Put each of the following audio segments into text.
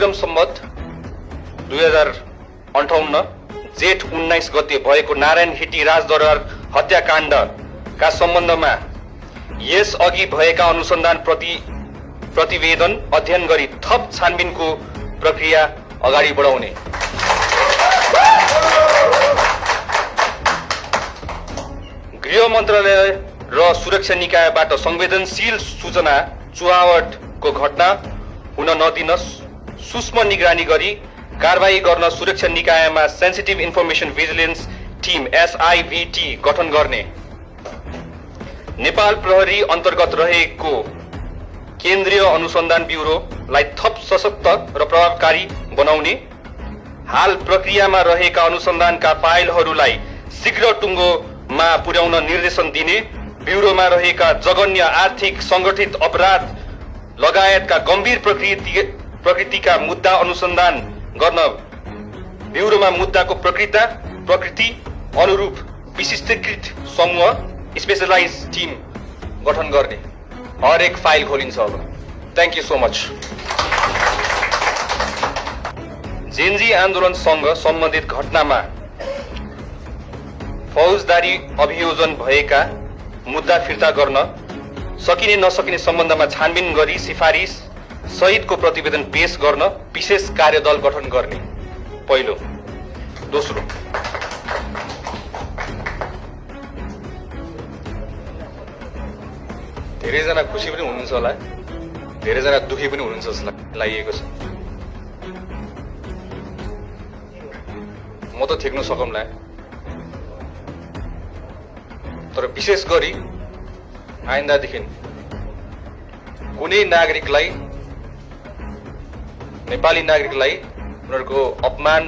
विक्रम सम्वत 2058 जेठ 19 गते भएको नारायण हिटी राजदरबार हत्याकाण्डका सम्बन्धमा यस अघि भएका अनुसन्धान प्रतिवेदन अध्ययन गरी थप छानबिनको प्रक्रिया अगाडि बढाउने। गृह मन्त्रालय र सुरक्षा निकायबाट संवेदनशील सूचना चुहावटको घटना हुन नदिन सूक्ष्म निगरानी गरी कारबाही गर्न सुरक्षा निकायमा sensitive information vigilance team SIVT गठन गर्ने। नेपाल प्रहरी अन्तर्गत रहेको केन्द्रीय अनुसन्धान ब्युरोलाई थप सशक्त र प्रभावकारी बनाउने। हाल प्रक्रियामा रहेका अनुसन्धानका फाइलहरूलाई शीघ्र टुङ्गोमा पुर्याउन निर्देशन दिने। ब्युरोमा रहेका जघन्य आर्थिक संगठित अपराध लगायतका गम्भीर प्रकृतिका मुद्दा अनुसन्धान गर्न ब्युरोमा मुद्दाको प्रकृति अनुरूप विशिष्टीकृत समूह स्पेशलाइज टिम गठन गर्ने। हरेक फाइल खोलिन्छ अब। Thank you so much. Gen Z आन्दोलनसँग सम्बन्धित घटनामा फौजदारी अभियोजन भएका मुद्दा फिर्ता गर्न सकिने नसकिने सम्बन्धमा छानबिन गरी सिफारिस सहितको प्रतिवेदन पेश गर्न विशेष कार्यदल गठन गर्ने। पहिलो। दोस्रो, धेरैजना खुसी पनि हुनुहुन्छ होला, धेरैजना दुखी पनि हुनुहुन्छ जस्तो लागेको छ। म त ठेक्न सकौँला, तर विशेष गरी आइन्दादेखि कुनै नागरिकलाई, नेपाली नागरिकलाई उनीहरूको अपमान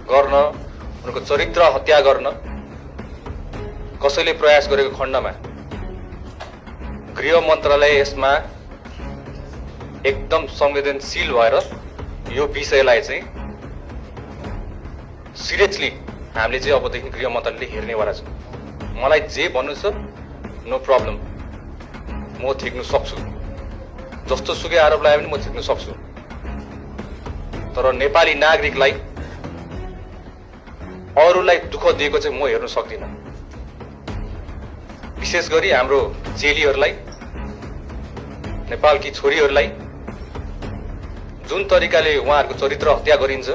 गर्न, उनीहरूको चरित्र हत्या गर्न कसैले प्रयास गरेको खण्डमा गृह मन्त्रालय यसमा एकदम संवेदनशील भएर यो विषयलाई चाहिँ सिरियसली हामीले चाहिँ अबदेखि गृह मन्त्रालयले हेर्नेवाला छ। मलाई जे भन्नु छ नो प्रब्लम, म थिक्नु सक्छु। जस्तो सुकै आरोप लगाए पनि म थिक्नु सक्छु, तर नेपाली नागरिकलाई, अरूलाई दुःख दिएको चाहिँ म हेर्न सक्दिनँ। विशेष गरी हाम्रो चेलीहरूलाई, नेपालकी छोरीहरूलाई जुन तरिकाले उहाँहरूको चरित्र हत्या गरिन्छ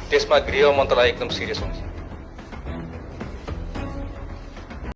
त्यसमा गृह मन्त्रालय एकदम सिरियस हुन्छ।